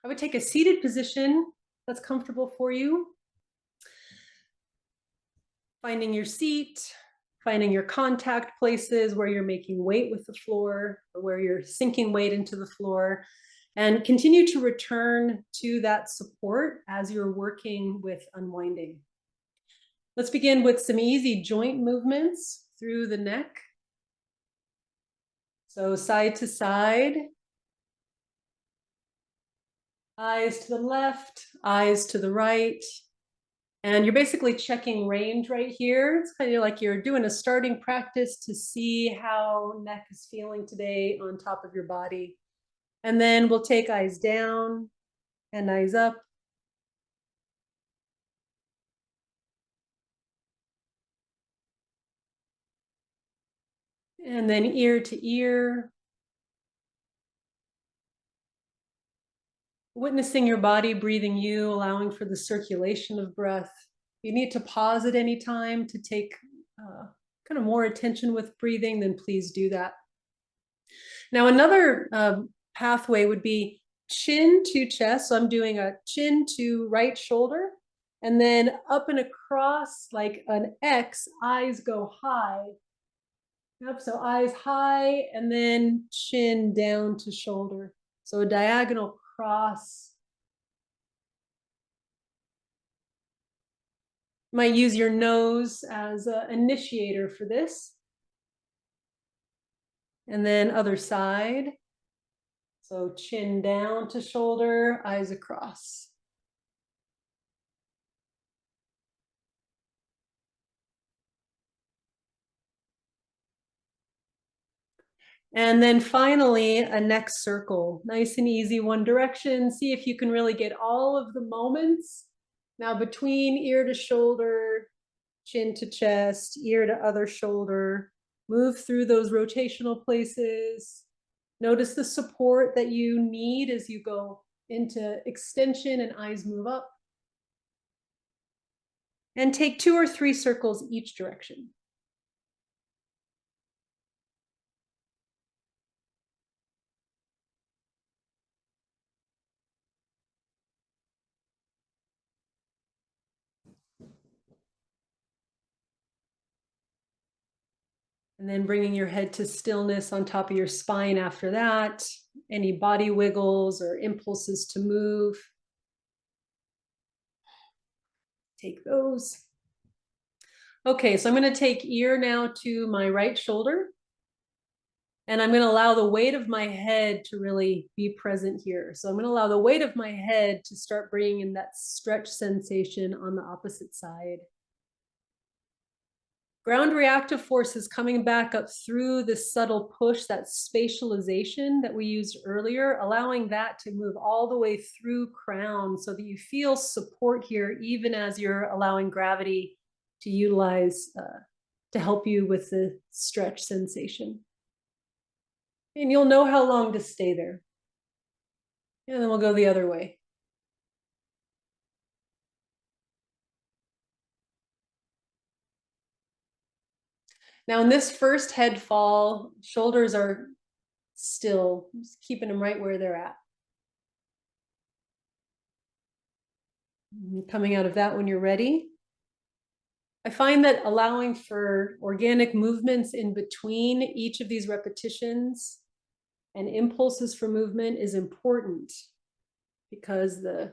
I would take a seated position that's comfortable for you. Finding your seat, finding your contact places where you're making weight with the floor, or where you're sinking weight into the floor, and continue to return to that support as you're working with unwinding. Let's begin with some easy joint movements through the neck. So side to side, eyes to the left, eyes to the right. And you're basically checking range right here. It's kind of like you're doing a starting practice to see how neck is feeling today on top of your body. And then we'll take eyes down and eyes up. And then ear to ear. Witnessing your body breathing you, allowing for the circulation of breath. If you need to pause at any time to take kind of more attention with breathing, then please do that. Now, another pathway would be chin to chest. So I'm doing a chin to right shoulder, and then up and across like an X, eyes go high. Yep, so eyes high, and then chin down to shoulder. So a diagonal cross. You might use your nose as an initiator for this. And then other side. So chin down to shoulder, eyes across. And then finally, a neck circle, nice and easy, one direction. See if you can really get all of the moments. Now between ear to shoulder, chin to chest, ear to other shoulder, move through those rotational places. Notice the support that you need as you go into extension and eyes move up. And take 2 or 3 circles each direction. And then bringing your head to stillness on top of your spine after that. Any body wiggles or impulses to move, take those. Okay, so I'm going to take ear now to my right shoulder. And I'm going to allow the weight of my head to really be present here. So I'm going to allow the weight of my head to start bringing in that stretch sensation on the opposite side. Ground reactive forces coming back up through this subtle push, that spatialization that we used earlier, allowing that to move all the way through crown so that you feel support here, even as you're allowing gravity to utilize to help you with the stretch sensation. And you'll know how long to stay there. And then we'll go the other way. Now in this first head fall, shoulders are still, just keeping them right where they're at. Coming out of that when you're ready. I find that allowing for organic movements in between each of these repetitions and impulses for movement is important, because the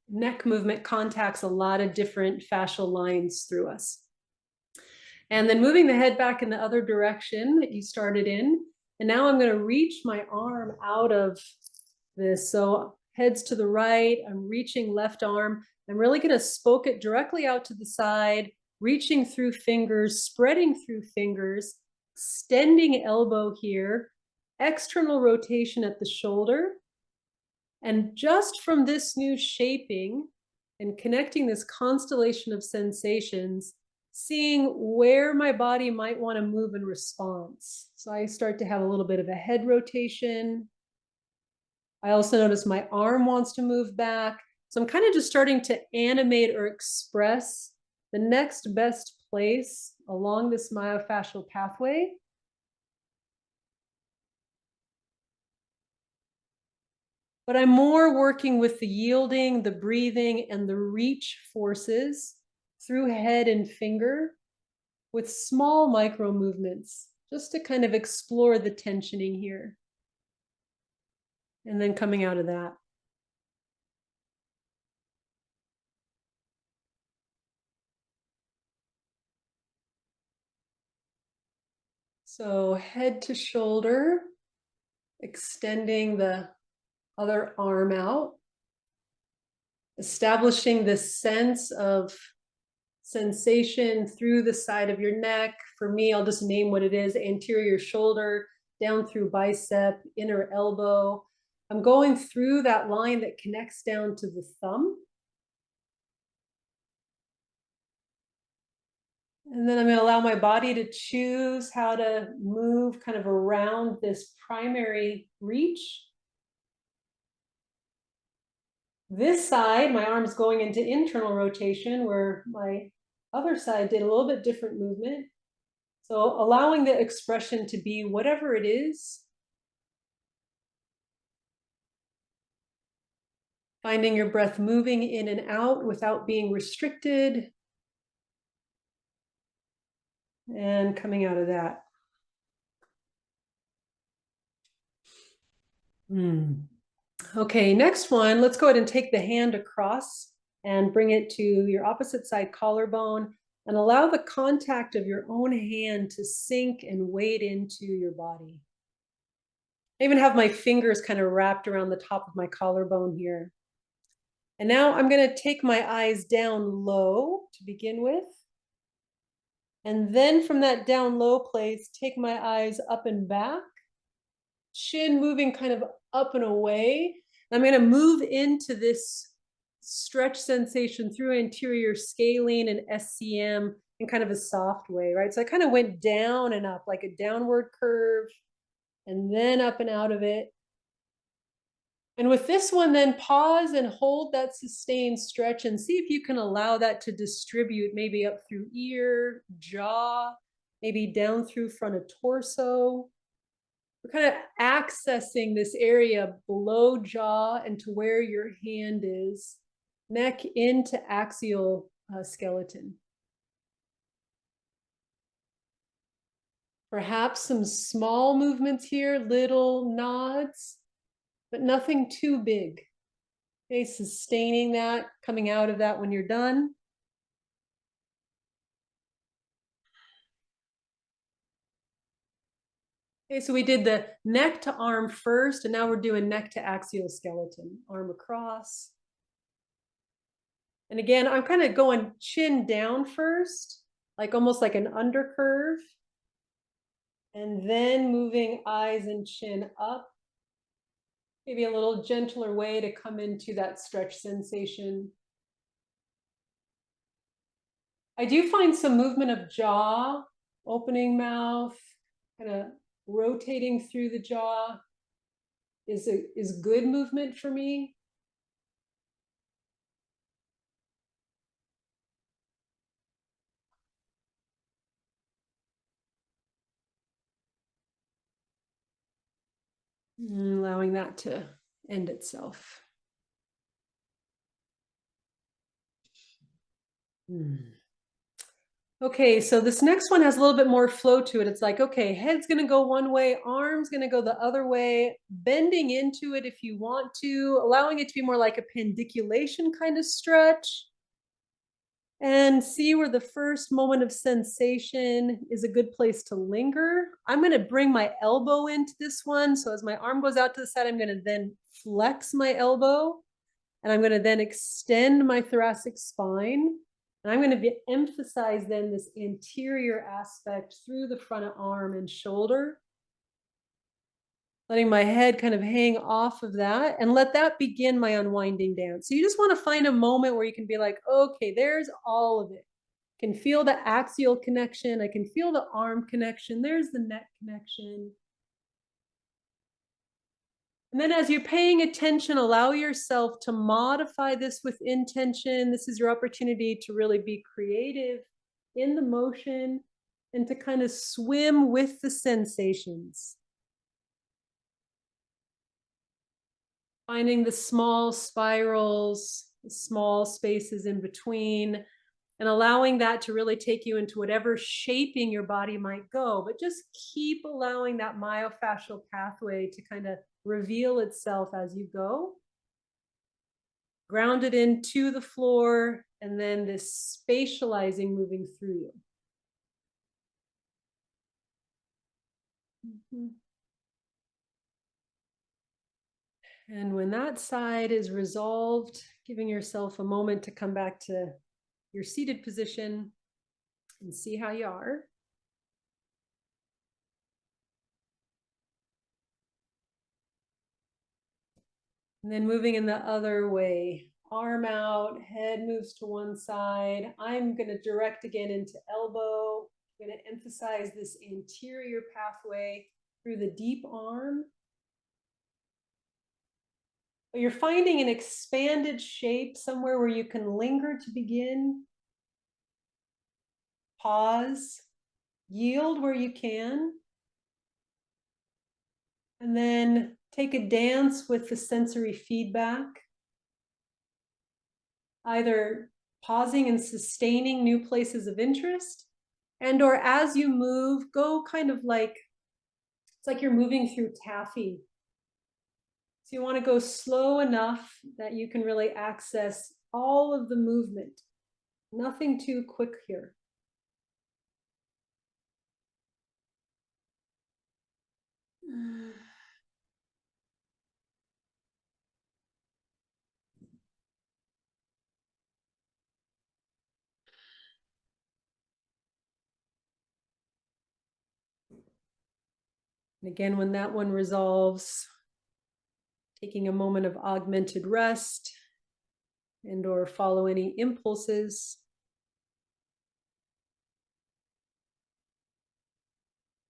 neck movement contacts a lot of different fascial lines through us. And then moving the head back in the other direction that you started in. And now I'm going to reach my arm out of this. So head's to the right, I'm reaching left arm. I'm really going to spoke it directly out to the side, reaching through fingers, spreading through fingers, extending elbow here, external rotation at the shoulder. And just from this new shaping and connecting this constellation of sensations, seeing where my body might want to move in response. So I start to have a little bit of a head rotation. I also notice my arm wants to move back. So I'm kind of just starting to animate or express the next best place along this myofascial pathway. But I'm more working with the yielding, the breathing, and the reach forces through head and finger with small micro movements, just to kind of explore the tensioning here. And then coming out of that. So head to shoulder, extending the other arm out, establishing this sense of sensation through the side of your neck. For me, I'll just name what it is: anterior shoulder, down through bicep, inner elbow. I'm going through that line that connects down to the thumb. And then I'm going to allow my body to choose how to move kind of around this primary reach. This side, my arm's going into internal rotation, where my other side did a little bit different movement. So allowing the expression to be whatever it is. Finding your breath moving in and out without being restricted. And coming out of that. Okay, next one, let's go ahead and take the hand across and bring it to your opposite side collarbone and allow the contact of your own hand to sink and wade into your body. I even have my fingers kind of wrapped around the top of my collarbone here. And now I'm going to take my eyes down low to begin with. And then from that down low place, take my eyes up and back, chin moving kind of up and away. I'm going to move into this stretch sensation through anterior scalene and SCM in kind of a soft way, right? So I kind of went down and up, like a downward curve, and then up and out of it. And with this one, then pause and hold that sustained stretch and see if you can allow that to distribute maybe up through ear, jaw, maybe down through front of torso. We're kind of accessing this area below jaw and to where your hand is, neck into axial skeleton. Perhaps some small movements here, little nods, but nothing too big. Okay, sustaining that, coming out of that when you're done. Okay, so we did the neck to arm first, and now we're doing neck to axial skeleton. Arm across. And again, I'm kind of going chin down first, like almost like an undercurve. And then moving eyes and chin up. Maybe a little gentler way to come into that stretch sensation. I do find some movement of jaw, opening mouth, kind of rotating through the jaw is good movement for me. Allowing that to end itself. Okay, so this next one has a little bit more flow to it. It's like, okay, head's going to go one way, arm's going to go the other way, bending into it if you want to, allowing it to be more like a pendiculation kind of stretch. And see where the first moment of sensation is a good place to linger. I'm going to bring my elbow into this one. So as my arm goes out to the side, I'm going to then flex my elbow. And I'm going to then extend my thoracic spine. And I'm going to emphasize then this anterior aspect through the front of arm and shoulder. Letting my head kind of hang off of that and let that begin my unwinding dance. So you just want to find a moment where you can be like, okay, there's all of it. I can feel the axial connection. I can feel the arm connection. There's the neck connection. And then as you're paying attention, allow yourself to modify this with intention. This is your opportunity to really be creative in the motion and to kind of swim with the sensations. Finding the small spirals, the small spaces in between, and allowing that to really take you into whatever shaping your body might go. But just keep allowing that myofascial pathway to kind of reveal itself as you go. Grounded into the floor, and then this spatializing moving through you. Mhm. And when that side is resolved, giving yourself a moment to come back to your seated position and see how you are. And then moving in the other way, arm out, head moves to one side. I'm going to direct again into elbow. I'm going to emphasize this anterior pathway through the deep arm. But you're finding an expanded shape somewhere where you can linger to begin. Pause, yield where you can. And then take a dance with the sensory feedback. Either pausing and sustaining new places of interest, and or as you move, go kind of like, it's like you're moving through taffy. So you want to go slow enough that you can really access all of the movement. Nothing too quick here. And again, when that one resolves, taking a moment of augmented rest and or follow any impulses.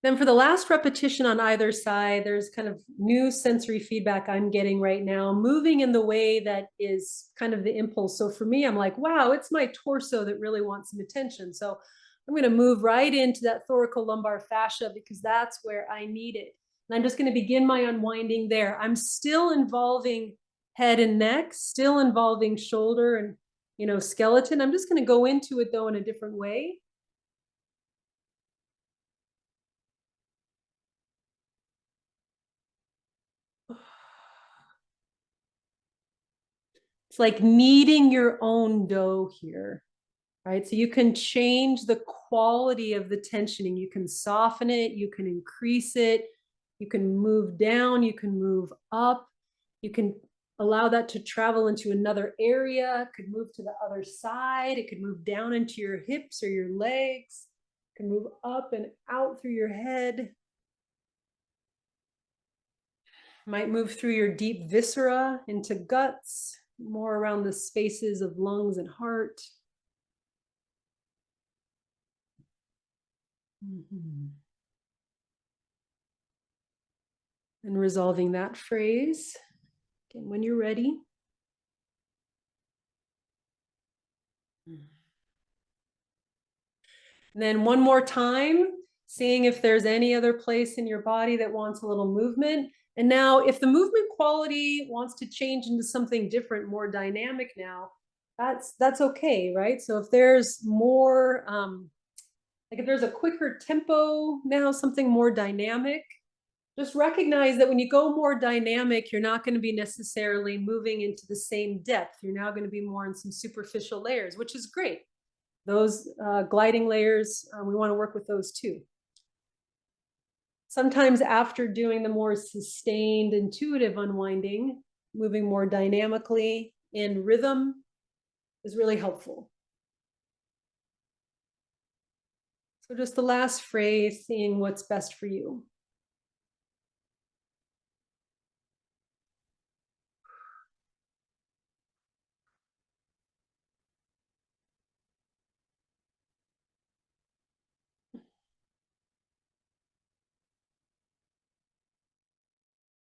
Then for the last repetition on either side, there's kind of new sensory feedback I'm getting right now, moving in the way that is kind of the impulse. So for me, I'm like, wow, it's my torso that really wants some attention. So I'm going to move right into that thoracolumbar fascia because that's where I need it. And I'm just going to begin my unwinding there. I'm still involving head and neck, still involving shoulder and, skeleton. I'm just going to go into it though in a different way. It's like kneading your own dough here, right? So you can change the quality of the tensioning. You can soften it, you can increase it, you can move down, you can move up, you can allow that to travel into another area, it could move to the other side, it could move down into your hips or your legs, it can move up and out through your head. Might move through your deep viscera into guts, more around the spaces of lungs and heart. Mm-hmm. And resolving that phrase. Again, when you're ready. And then one more time, seeing if there's any other place in your body that wants a little movement. And now, if the movement quality wants to change into something different, more dynamic now, that's okay, right? So if there's more, like if there's a quicker tempo now, something more dynamic, just recognize that when you go more dynamic, you're not going to be necessarily moving into the same depth. You're now going to be more in some superficial layers, which is great. Those gliding layers, we want to work with those too. Sometimes after doing the more sustained intuitive unwinding, moving more dynamically in rhythm is really helpful. So just the last phrase, seeing what's best for you.